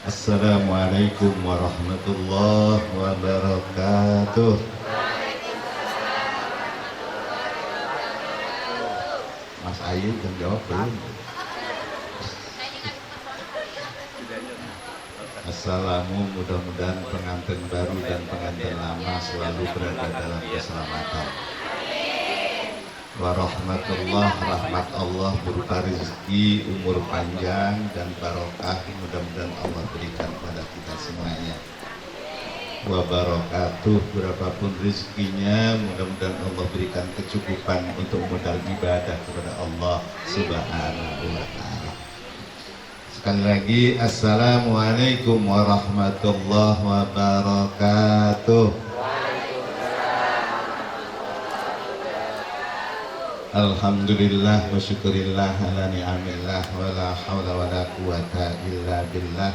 Assalamualaikum warahmatullahi wabarakatuh. Mas Ayu kan jawab belum? Assalamu, mudah-mudahan pengantin baru dan pengantin lama selalu berada dalam keselamatan. Warahmatullah, rahmat Allah berupa rezeki, umur panjang dan barokah mudah-mudahan Allah berikan pada kita semuanya. Wabarakatuh, berapapun rezekinya mudah-mudahan Allah berikan kecukupan untuk modal ibadah kepada Allah Subhanahu wa ta'ala. Sekali lagi, Assalamualaikum warahmatullahi wabarakatuh. Alhamdulillah wa syukurillah ala ni'amillah wa la hawla wa la quwata illa billah.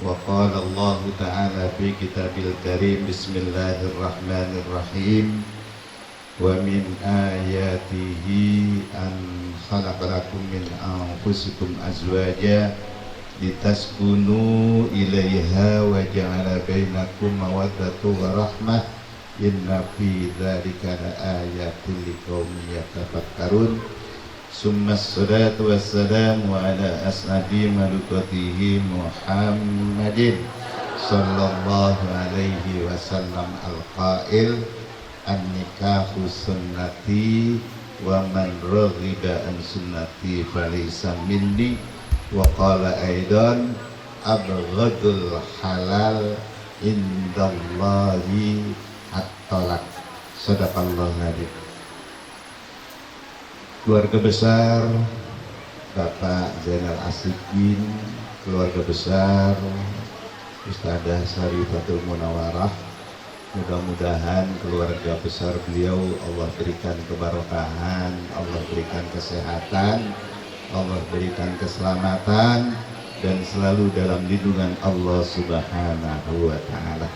Wa qala Allah ta'ala fi kitabil karim, bismillahirrahmanirrahim. Wa min ayatihi an khalaqalakum min anfusikum azwaja litaskunu ilaiha wa ja'ala bainakum mawaddatan wa rahmah. Inna fi dzalika laayatil liqaumin yatafakkarun. Summa assalatu wassalamu ala as'adi malukatihi Muhammadin sallallahu alaihi wasallam al-qail an-nikahu sunnati wa man raghiba an sunnati falaysa minni. Wa qala aidan abghadul halal indallahi at-talaq. Sadaqallahu nabi. Keluarga besar Bapak Zainal Asikin, keluarga besar Ustadzah Syarifatul Munawarah, mudah-mudahan keluarga besar beliau Allah berikan keberkahan, Allah berikan kesehatan, Allah berikan keselamatan dan selalu dalam lindungan Allah Subhanahu wa ta'ala.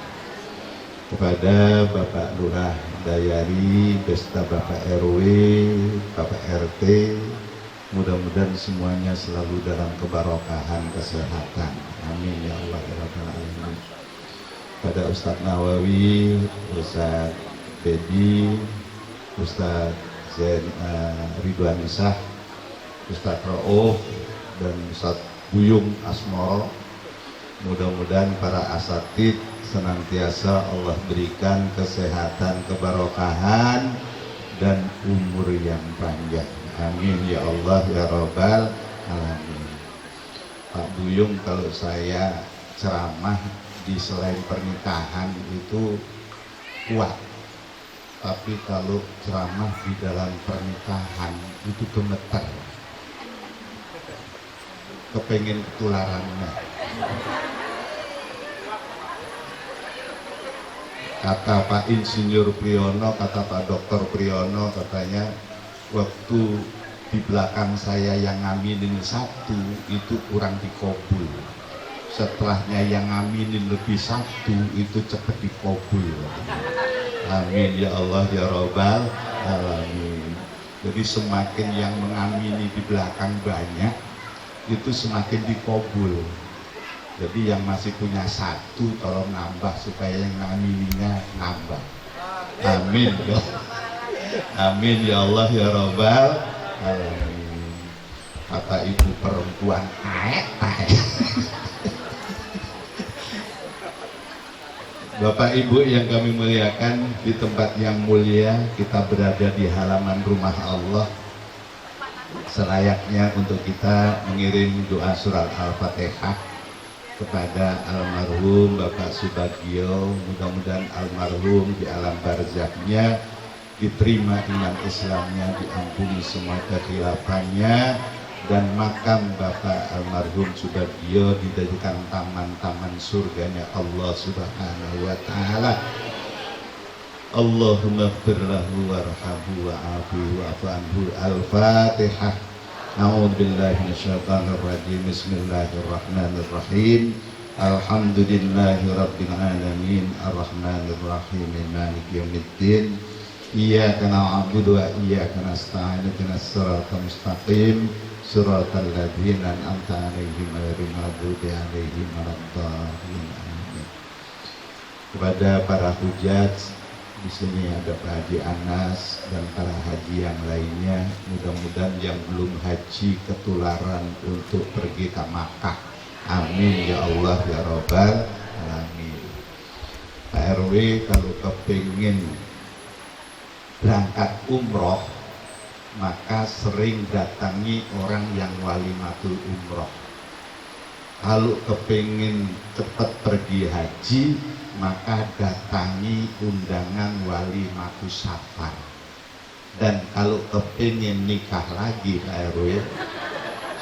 Kepada Bapak Lurah Dayari beserta Bapak RW, Bapak RT, mudah-mudahan semuanya selalu dalam kebarokahan kesehatan. Amin ya Allah ya Rabbal alamin. Pada Ustadz Nawawi, Ustadz Bedi, Ustadz Ridwan Isah, Ustadz Ra'uf dan Ustadz Buyung Asmoro, mudah-mudahan para asatid senantiasa Allah berikan kesehatan, kebarokahan dan umur yang panjang. Amin ya Allah ya Rabbal alamin. Pak Buyung, kalau saya ceramah di selain pernikahan itu kuat, tapi kalau ceramah di dalam pernikahan itu gemeter, kepengen ketularannya. Kata Pak Insinyur Priyono, kata Pak Dokter Priyono, katanya waktu di belakang saya yang ngaminin satu itu kurang dikobul, setelahnya yang ngaminin lebih satu itu cepat dikobul. Amin ya Allah ya Rabbal alamin. Jadi semakin yang mengamini di belakang banyak itu semakin dikobul. Jadi yang masih punya satu tolong nambah supaya yang ngamininya nambah. Amin ya. Amin ya Allah ya Rabbal alamin. Kata ibu perempuan aek. Bapak Ibu yang kami muliakan, di tempat yang mulia kita berada di halaman rumah Allah. Selayaknya untuk kita mengirim doa surat Al-Fatihah kepada almarhum Bapak Subagio. Mudah-mudahan almarhum di alam barzahnya diterima iman Islamnya, diampuni semua kekhilafannya, dan makam Bapak almarhum Subagio dijadikan taman-taman surganya Allah Subhanahu wa ta'ala. Allahumma ighfir lahu warhamhu wa'afihi wa'fu anhu. Al-Fatihah. A'udzubillahi minasyaitonir rajim. Bismillahirrahmanirrahim. Alhamdulillahi rabbil alamin arrahmanir rahim maliki yaumiddin. Iyyaka na'budu wa iyyaka nasta'in ihdinas siratal mustaqim siratal ladzina an'amta 'alaihim ghairil maghdubi 'alaihim waladdallin. Amin. Kepada para hujjaj di sini ada Pak Haji Anas dan para haji yang lainnya, mudah-mudahan yang belum haji ketularan untuk pergi ke Makkah. Amin ya Allah ya Rabbal alamin. Pak RW kalau kepingin berangkat umroh maka sering datangi orang yang walimatul umroh. Kalau kepingin cepat pergi haji maka datangi undangan walimatul safar. Dan kalau kepingin nikah lagi Pak RW,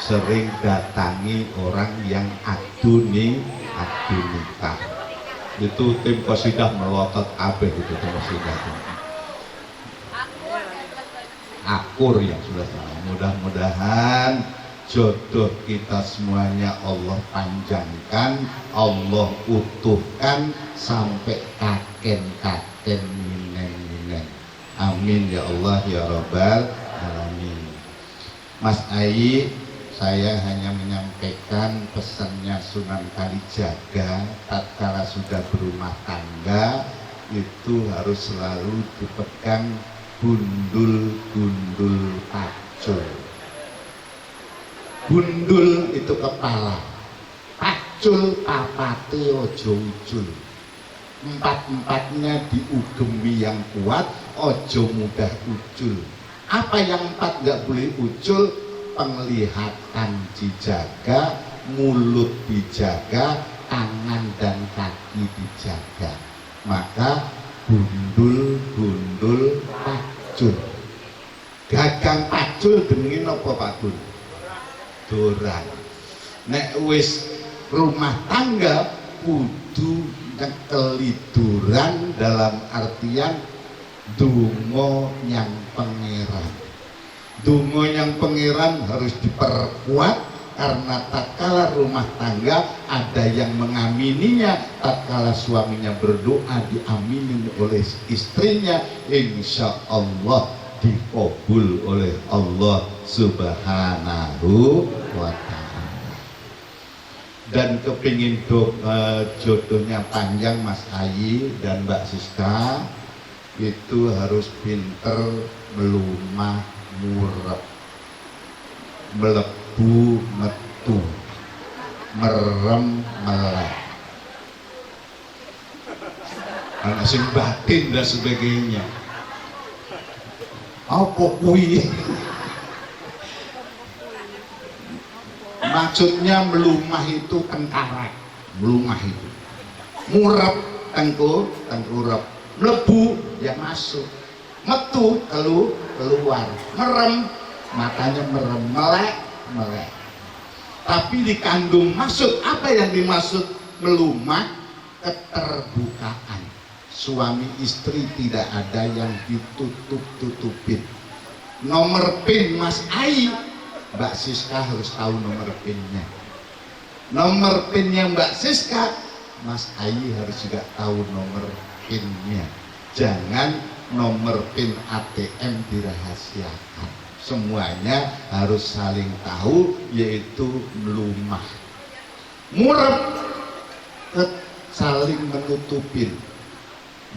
sering datangi orang yang adu nikah. Itu tim qasidah melotot abeh itu tim qasidah. Akur yang sudah salah. Mudah-mudahan jodoh kita semuanya Allah panjangkan, Allah utuhkan sampai kaken-kaken minen-minen. Amin ya Allah ya Rabbal alamin. Mas Ai, saya hanya menyampaikan pesannya Sunan Kalijaga, tatkala sudah berumah tangga itu harus selalu dipegang gundul-gundul pacul. Gundul itu kepala, pacul papate ojo ucul. Empat-empatnya diugemi yang kuat, ojo mudah ucul. Apa yang empat nggak boleh ucul? Penglihatan dijaga, mulut dijaga, tangan dan kaki dijaga. Maka gundul pacul. Gagang pacul dengin apa Pak Gun? Doran. Nek wis rumah tangga kudu nyekeli duran dalam artian donga nyang pangeran. Donga nyang pangeran harus diperkuat karena tatkala rumah tangga ada yang mengamininya, tatkala suaminya berdoa diamini oleh istrinya, insya Allah dikabul oleh Allah Subhanahu wa ta'ala. Dan kepingin jodohnya panjang Mas Ayi dan Mbak Siska, itu harus pinter melumah murep, melebu metu, merem melek, anak sing batin dan sebagainya. Apa kuwi? Maksudnya melumah itu tengkarak, melumah itu murep tengkurap, melebu ya masuk, metu keluar, merem matanya merem, melek. Tapi dikandung maksud apa yang dimaksud melumah? Keterbukaan. Suami istri tidak ada yang ditutup-tutupin. Nomor PIN Mas Ai, Mbak Siska harus tahu nomor PIN-nya. Nomor PIN-nya Mbak Siska, Mas Ai harus juga tahu nomor PIN-nya. Jangan nomor PIN ATM dirahasiakan. Semuanya harus saling tahu, yaitu melumah. Murep, saling menutupin.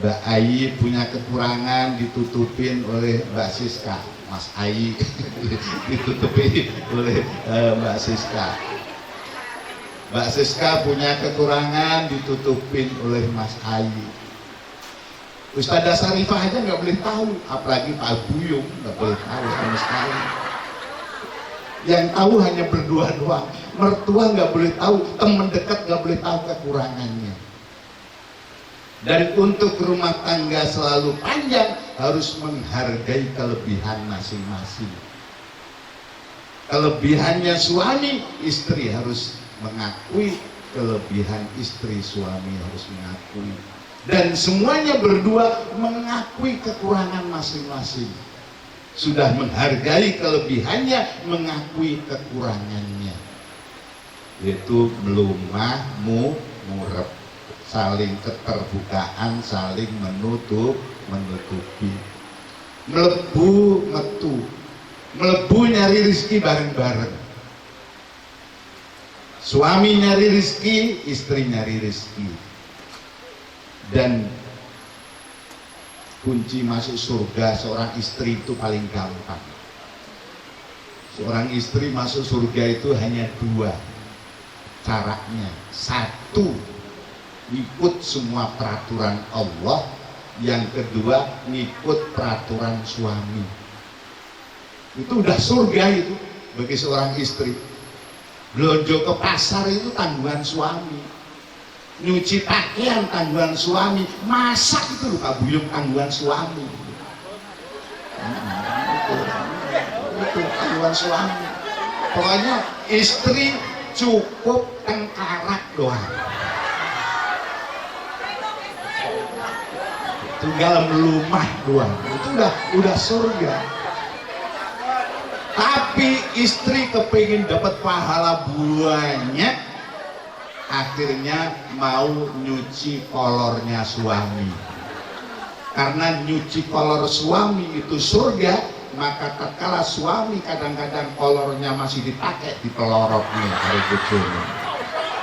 Mbak Ai punya kekurangan ditutupin oleh Mbak Siska, Mas Ai ditutupin oleh Mbak Siska. Mbak Siska punya kekurangan ditutupin oleh Mas Ai. Ustadzah Sarifah aja nggak boleh tahu, apalagi Pak Buyung nggak boleh tahu sama sekali. Yang tahu hanya berdua doang. Mertua nggak boleh tahu, teman dekat nggak boleh tahu kekurangannya. Dan untuk rumah tangga selalu panjang harus menghargai kelebihan masing-masing. Kelebihannya suami, istri harus mengakui kelebihan istri, suami harus mengakui. Dan semuanya berdua mengakui kekurangan masing-masing. Sudah menghargai kelebihannya, mengakui kekurangannya. Yaitu melumah, murep. Saling keterbukaan, saling menutupi. Melebu, metu. melebu nyari rizki bareng-bareng. Suami nyari rizki, istri nyari rizki. Dan kunci masuk surga seorang istri itu paling gampang. Seorang istri masuk surga itu hanya dua caranya. Satu, ikut semua peraturan Allah. Yang kedua, ngikut peraturan suami. Itu udah surga itu bagi seorang istri. Belanja ke pasar itu tanggungan suami, nyuci pakaian tanggungan suami, masak itu lupa buyung tanggungan suami. Itu tanggungan suami. Pokoknya istri cukup tengkarak doang, tinggal melumah doang, itu udah surga. Tapi istri kepingin dapat pahala banyak, akhirnya mau nyuci kolornya suami. Karena nyuci kolor suami itu surga, maka tatkala suami kadang-kadang kolornya masih dipakai di pelorotnya dari bojone.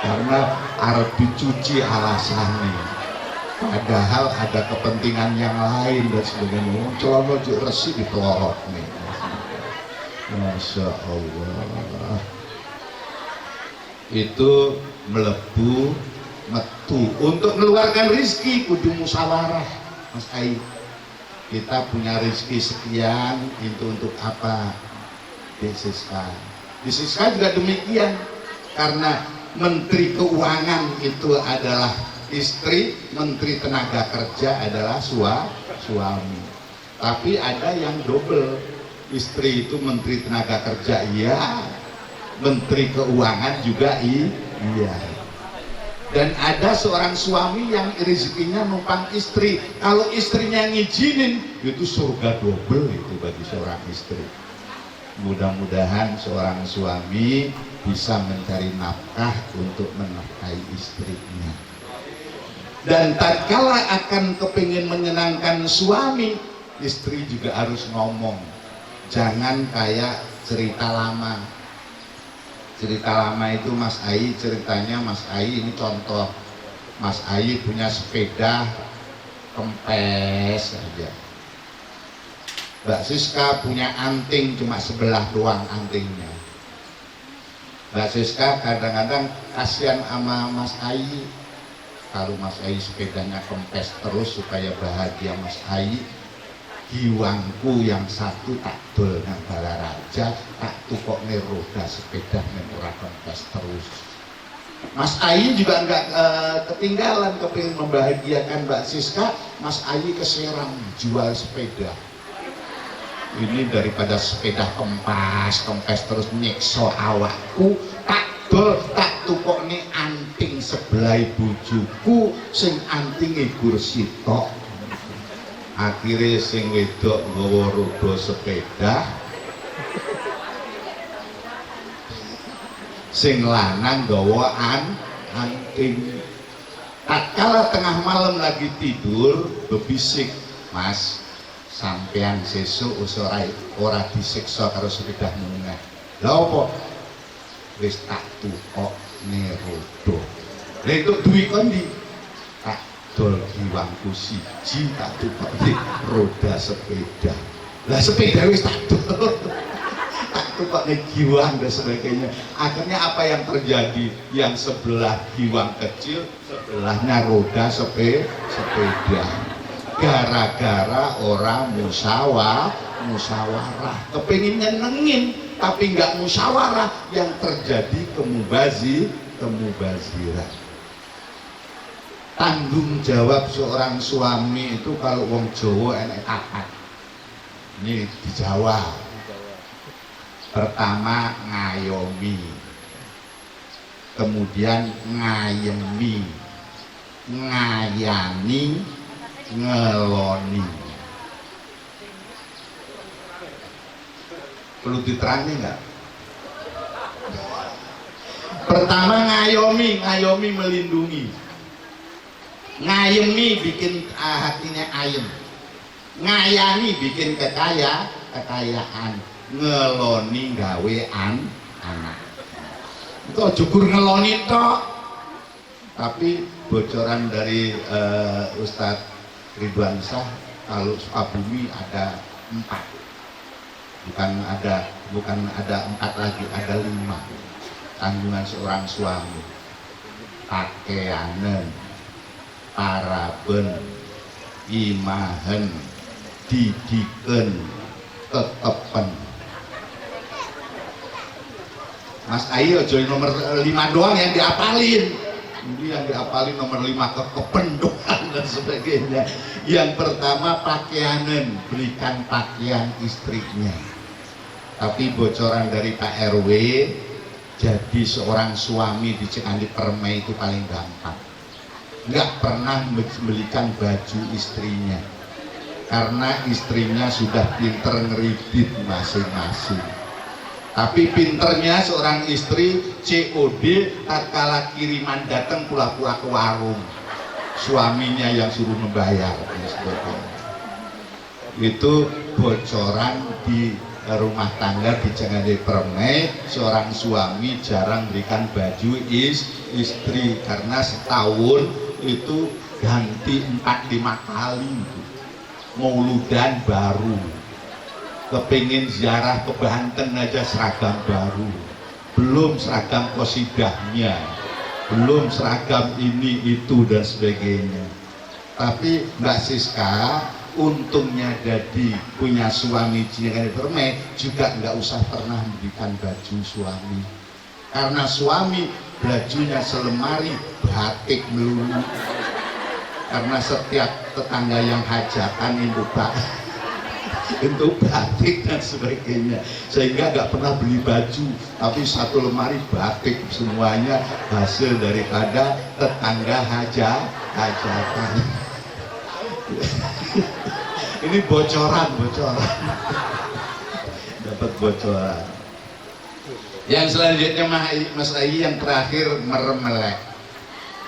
Karena harus dicuci alasannya. Padahal ada kepentingan yang lain dan sebagainya. Celana juk resik di pelorotnya. Masya Allah, itu melebu metu. Untuk mengeluarkan rizki kudu musyawarah, Mas Ai. Kita punya rizki sekian, itu untuk apa? Di Siska juga demikian, karena Menteri Keuangan itu adalah istri, Menteri Tenaga Kerja adalah suami. Tapi ada yang double. Istri itu Menteri Tenaga Kerja, iya. Menteri Keuangan juga, iya. Dan ada seorang suami yang rezekinya numpang istri. Kalau istrinya ngizinin, itu surga double itu bagi seorang istri. Mudah-mudahan seorang suami bisa mencari nafkah untuk menafkahi istrinya. Dan tatkala akan kepingin menyenangkan suami, istri juga harus ngomong. Jangan kayak cerita lama. Cerita lama itu Mas Ai, ceritanya Mas Ai ini contoh. Mas Ai punya sepeda kempes aja. Mbak Siska punya anting cuma sebelah doang antingnya. Mbak Siska kadang-kadang kasihan sama Mas Ai. Kalau Mas Ai sepedanya kempes terus supaya bahagia Mas Ai, giwangku yang satu tak dol nang Balaraja, tak tukokne roda sepeda men ora kempes terus. Mas Ai juga enggak ketinggalan, kepingin membahagiakan Mbak Siska. Mas Ai ke Serang jual sepeda. Ini daripada sepeda kempes terus nyiksa awakku, tak dol tak tukokne anting sebelah bojoku sing antinge gur sitok. Akhirnya sing wedok nggawa roda sepeda, sing lanang nggawa anting. Tatkala tengah malam lagi tidur bebisik, Mas, sampean sesuk ora disiksa karo sepeda munggah. Lha opo? Wis tak tukokne roda. Lha entuk duwi kondi? Dol giwangku siji tak tukokne roda sepeda. Lah sepeda wis tak dol, tak tukokne giwang dan sebagainya. Akhirnya apa yang terjadi? Yang sebelah giwang kecil, sebelahnya roda sepeda. Gara-gara orang musyawarah, kepengin nyenengin tapi nggak musyawarah, yang terjadi kemubaziran. Tanggung jawab seorang suami itu kalau wong Jawa enek papat. Ini di Jawa. Pertama ngayomi, kemudian ngayemi, ngayani, ngeloni. Perlu diterangi nggak? Pertama ngayomi melindungi. Ngayemi bikin hatinya ayem, ngayani bikin kekayaan, ngeloni gawe anak. Itu jukur ngeloni tok. Tapi bocoran dari Ustadz Ridwan Shah, kalau Sukabumi ada 4, bukan ada 4 lagi, ada 5 tanggungan seorang suami: pakaianen, paraben, imahen, didiken, tetepen. Mas Ayo join nomor 5 doang yang diapalin. Ini yang diapalin nomor 5 kekepen doang dan sebagainya. Yang pertama pakaianen, berikan pakaian istrinya. Tapi bocoran dari Pak RW, jadi seorang suami di Cekandi Permai itu paling gampang. Nggak pernah membelikan baju istrinya, karena istrinya sudah pinter ngeridit masing-masing. Tapi pinternya seorang istri COD, tatkala kiriman datang pula-pula ke warung, suaminya yang suruh membayar. Itu bocoran di rumah tangga di Cekandi Permai. Seorang suami jarang berikan baju istri, karena setahun itu ganti 4-5 kali itu. Mauludan baru, kepingin ziarah ke Banten aja seragam baru, belum seragam kosidahnya, belum seragam ini itu dan sebagainya. Tapi Mbak Siska untungnya jadi punya suami Cekandi Permai, juga nggak usah pernah memberikan baju suami, karena suami bajunya selemari batik melulu, karena setiap tetangga yang hajatan untuk batik dan sebagainya, sehingga nggak pernah beli baju, tapi satu lemari batik semuanya, hasil daripada tetangga hajatan. Ini bocoran dapat bocoran. Yang selanjutnya Mas Ayi, yang terakhir merem melek.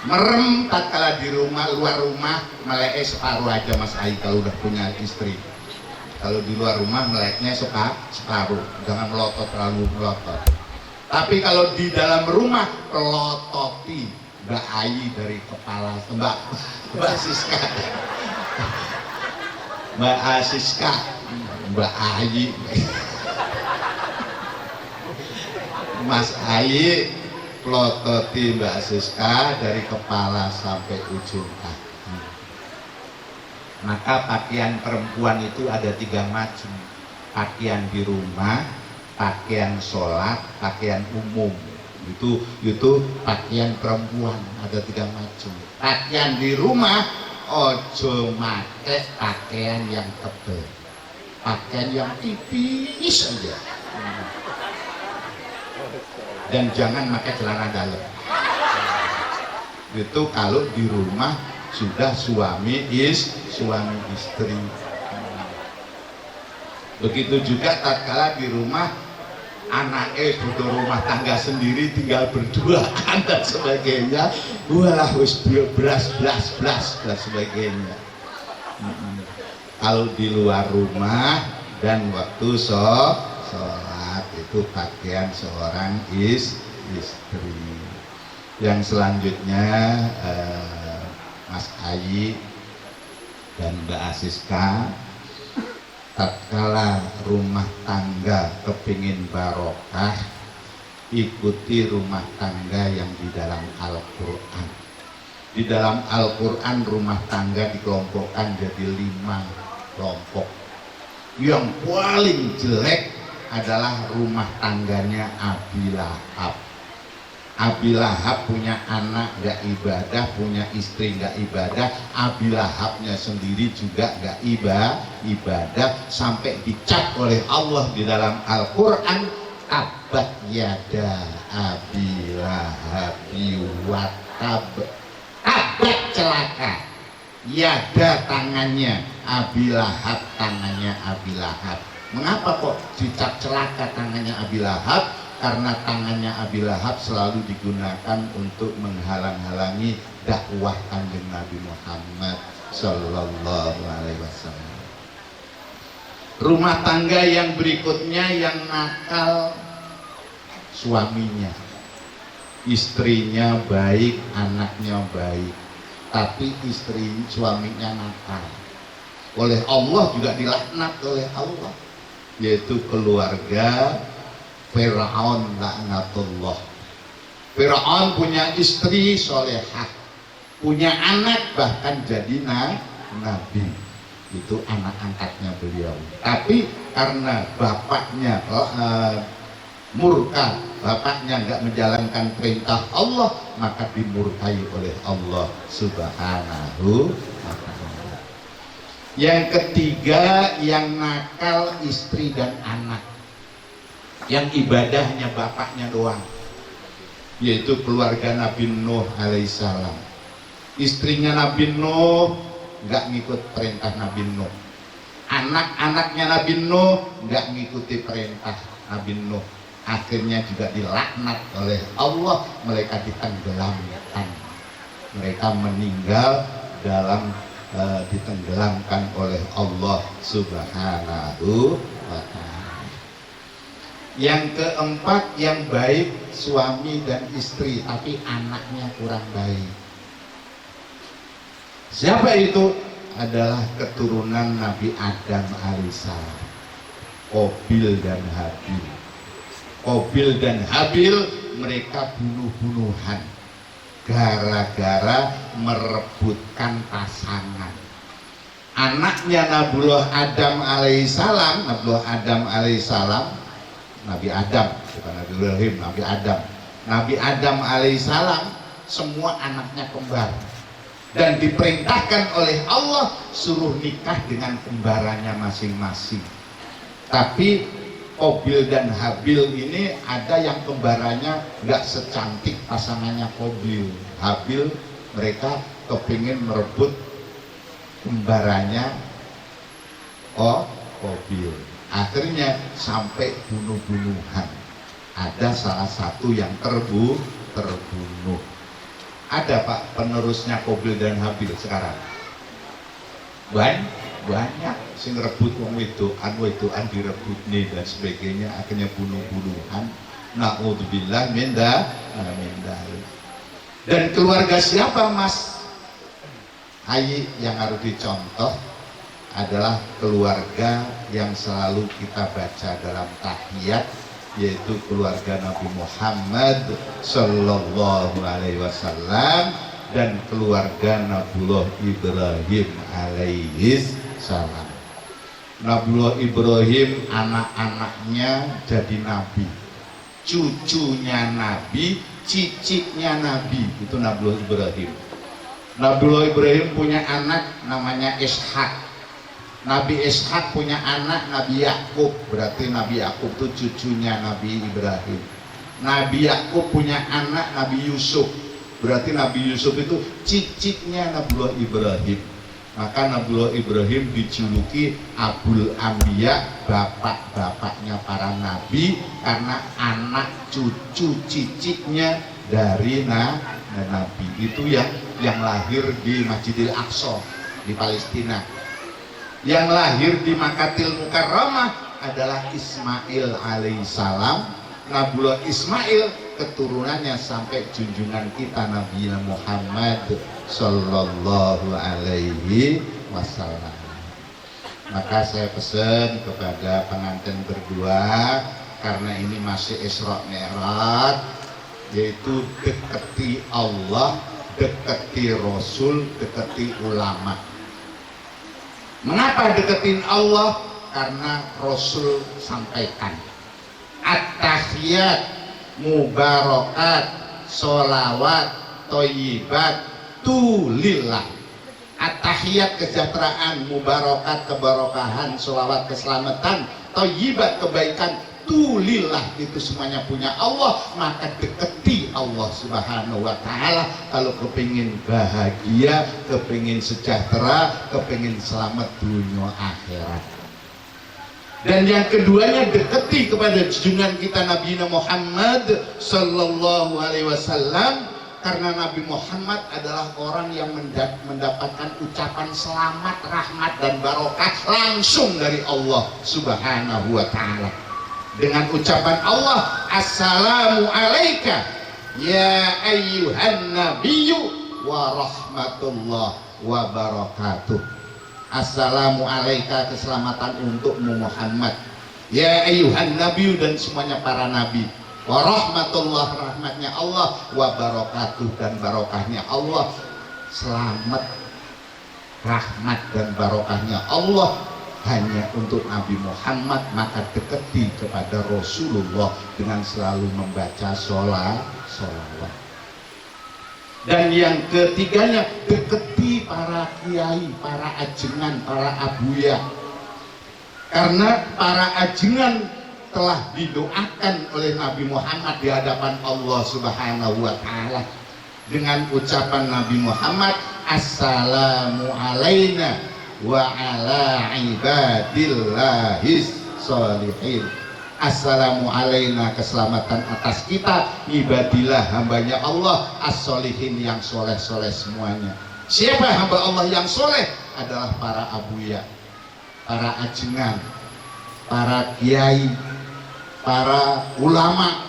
Merem tatkala di rumah, luar rumah meleknya separuh aja Mas Ayi kalau udah punya istri. Kalau di luar rumah meleknya separuh, jangan melotot, terlalu melotot. Tapi kalau di dalam rumah pelototi Mbak Ayi dari kepala, Mbak Siska, Mbak Asiska, Mbak Ayi, Mas Ayi pelototi Mbak Siska dari kepala sampai ujung kaki. Maka pakaian perempuan itu ada 3 macam: pakaian di rumah, pakaian sholat, pakaian umum. Itu pakaian perempuan ada 3 macam. Pakaian di rumah, ojo make pakaian yang tebal, pakaian yang tipis aja, dan jangan pakai celana dalam. Itu kalau di rumah sudah suami istri. Begitu juga tatkala di rumah anaknya butuh rumah tangga sendiri, tinggal berduaan dan sebagainya, walah wis blas dan sebagainya. Kalau di luar rumah dan waktu sholat itu pakaian seorang istri. Yang selanjutnya Mas Ayi dan Mbak Asiska, tatkala rumah tangga kepingin barokah, ikuti rumah tangga yang di dalam Al-Quran. Di dalam Al-Quran rumah tangga dikelompokkan jadi 5 kelompok. Yang paling jelek adalah rumah tangganya Abi Lahab. Abi Lahab punya anak gak ibadah, punya istri gak ibadah, Abi Lahabnya sendiri juga gak ibadah, sampai dicap oleh Allah di dalam Al-Quran, tabat yada Abi Lahab wa tab. Tabat celaka, yada tangannya Abi Lahab, tangannya Abi Lahab. Mengapa kok dicap celaka tangannya Abi Lahab? Karena tangannya Abi Lahab selalu digunakan untuk menghalang-halangi dakwah Kanjeng Nabi Muhammad Sallallahu Alaihi Wasallam. Rumah tangga yang berikutnya yang nakal suaminya. Istrinya baik, anaknya baik, tapi suaminya nakal. Oleh Allah juga dilaknat oleh Allah, yaitu keluarga Fir'aun laknatullah. Fir'aun punya istri solehah, punya anak bahkan jadi nabi. Itu anak angkatnya beliau. Tapi karena bapaknya murka, bapaknya nggak menjalankan perintah Allah, maka dimurkai oleh Allah Subhanahu wa ta'ala. Yang ketiga yang nakal istri dan anak, yang ibadahnya bapaknya doang, yaitu keluarga Nabi Nuh alaihissalam. Istrinya Nabi Nuh nggak ngikut perintah Nabi Nuh, anak-anaknya Nabi Nuh nggak ngikuti perintah Nabi Nuh, akhirnya juga dilaknat oleh Allah. Mereka ditenggelamkan, mereka meninggal dalam ditenggelamkan oleh Allah Subhanahu wa ta'ala. Yang keempat yang baik suami dan istri, tapi anaknya kurang baik. Siapa itu? Adalah keturunan Nabi Adam alaihissalam, Qabil dan Habil. Qabil dan Habil mereka bunuh-bunuhan gara-gara merebutkan pasangan. Anaknya Nabiullah Adam alaihissalam, Nabi Adam, bukan Nabi Ibrahim, Nabi Adam alaihissalam, semua anaknya kembar. Dan diperintahkan oleh Allah suruh nikah dengan kembarannya masing-masing. Tapi Qabil dan Habil ini ada yang kembarannya nggak secantik pasangannya Qabil. Habil mereka kepingin merebut kembarannya Qabil. Akhirnya sampai bunuh-bunuhan. Ada salah satu yang terbunuh. Ada Pak penerusnya Qabil dan Habil sekarang? Banyak sing rebut wong wedokan direbut nih dan sebagainya, akhirnya bunuh-bunuhan. Naudzubillah min dzalik. Dan keluarga siapa Mas Hayi yang harus dicontoh adalah keluarga yang selalu kita baca dalam tahiyat, yaitu keluarga Nabi Muhammad Sallallahu Alaihi Wasallam dan keluarga Nabiullah Ibrahim alaihi salam. Nabiullah Ibrahim anak-anaknya jadi nabi, cucunya nabi, cicitnya nabi, itu Nabiullah Ibrahim. Nabiullah Ibrahim punya anak namanya Ishak. Nabi Ishak punya anak Nabi Yakub, berarti Nabi Yakub itu cucunya Nabi Ibrahim. Nabi Yakub punya anak Nabi Yusuf, berarti Nabi Yusuf itu cicitnya Nabiullah Ibrahim. Maka Nabiullah Ibrahim dijuluki Abul Anbiya, bapak-bapaknya para nabi, karena anak cucu cicitnya dari nabi. Itu yang lahir di Masjidil Aqsa di Palestina. Yang lahir di Makkatil Mukarramah adalah Ismail alaihissalam. Nabiullah Ismail keturunannya sampai junjungan kita Nabi Muhammad Sallallahu Alaihi Wasallam. Maka saya pesan kepada pengantin berdua, karena ini masih Isra Mi'raj, yaitu deketi Allah, deketi Rasul, deketi ulama. Mengapa deketin Allah? Karena Rasul sampaikan at-tahiyat mubarakat sholawat thayyibat tulillah. At-tahiyat kesejahteraan, mubarakat keberkahan, sholawat keselamatan, thayyibat kebaikan, tulillah, itu semuanya punya Allah. Maka deketi Allah Subhanahu wa ta'ala kalau kepingin bahagia, kepingin sejahtera, kepingin selamat dunia akhirat. Dan yang keduanya deketi kepada junjungan kita Nabi Muhammad Sallallahu Alaihi Wasallam, Karena Nabi Muhammad adalah orang yang mendapatkan ucapan selamat, rahmat, dan barokah langsung dari Allah Subhanahu wa Ta'ala. Dengan ucapan Allah, Assalamu alaika ya ayyuhan nabiyyu wa rahmatullah wa barakatuh. Assalamu alaika, keselamatan untukmu Muhammad, ya ayyuhan nabiyyu, dan semuanya para nabi, wa rahmatullah, rahmatnya Allah, wa barakatuh, dan barokahnya Allah. Selamat, rahmat, dan barokahnya Allah hanya untuk Nabi Muhammad. Maka dekati kepada Rasulullah dengan selalu membaca sholawat. Dan yang ketiganya, dekati para kiai, para ajengan, para abuya. Karena para ajengan telah didoakan oleh Nabi Muhammad di hadapan Allah Subhanahu wa Ta'ala dengan ucapan Nabi Muhammad, Assalamu alaina wa ala ibadillahis sholihin. Assalamu alaina, keselamatan atas kita, ibadillah, hambanya Allah, as-sholihin, yang soleh-soleh semuanya. Siapa hamba Allah yang soleh? Adalah para abuya, para ajengan, para kiai, para ulama.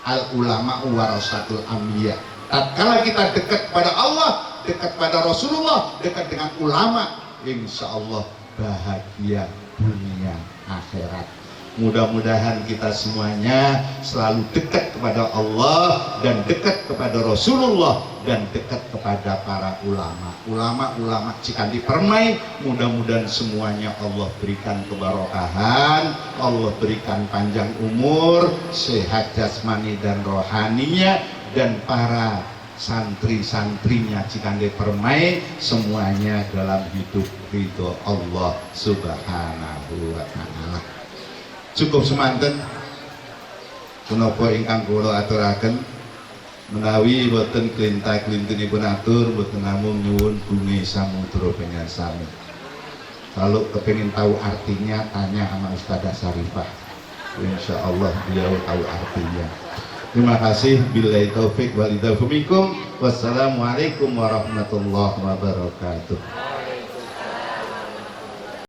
Al ulama warasatul anbiya. Tatkala kita dekat pada Allah, dekat pada Rasulullah, dekat dengan ulama, insya Allah bahagia dunia akhirat. Mudah-mudahan kita semuanya selalu dekat kepada Allah dan dekat kepada Rasulullah dan dekat kepada para ulama. Ulama Cikandi Permai, mudah-mudahan semuanya Allah berikan keberkahan, Allah berikan panjang umur, sehat jasmani dan rohaninya, dan para santri-santrinya Cikandi Permai semuanya dalam hidup ridho Allah Subhanahu wa Ta'ala. Cukup semanten punapa ingkang kula aturaken, menawi boten klintah-klintinipun atur, boten namung nyuwun bumi samudra pengen sami. Kalau kepingin tahu artinya, tanya sama Ustadzah Sarifah, insya Allah beliau tahu artinya. Terima kasih. Billahi taufik wal hidayah minkum. Wassalamualaikum warahmatullahi wabarakatuh.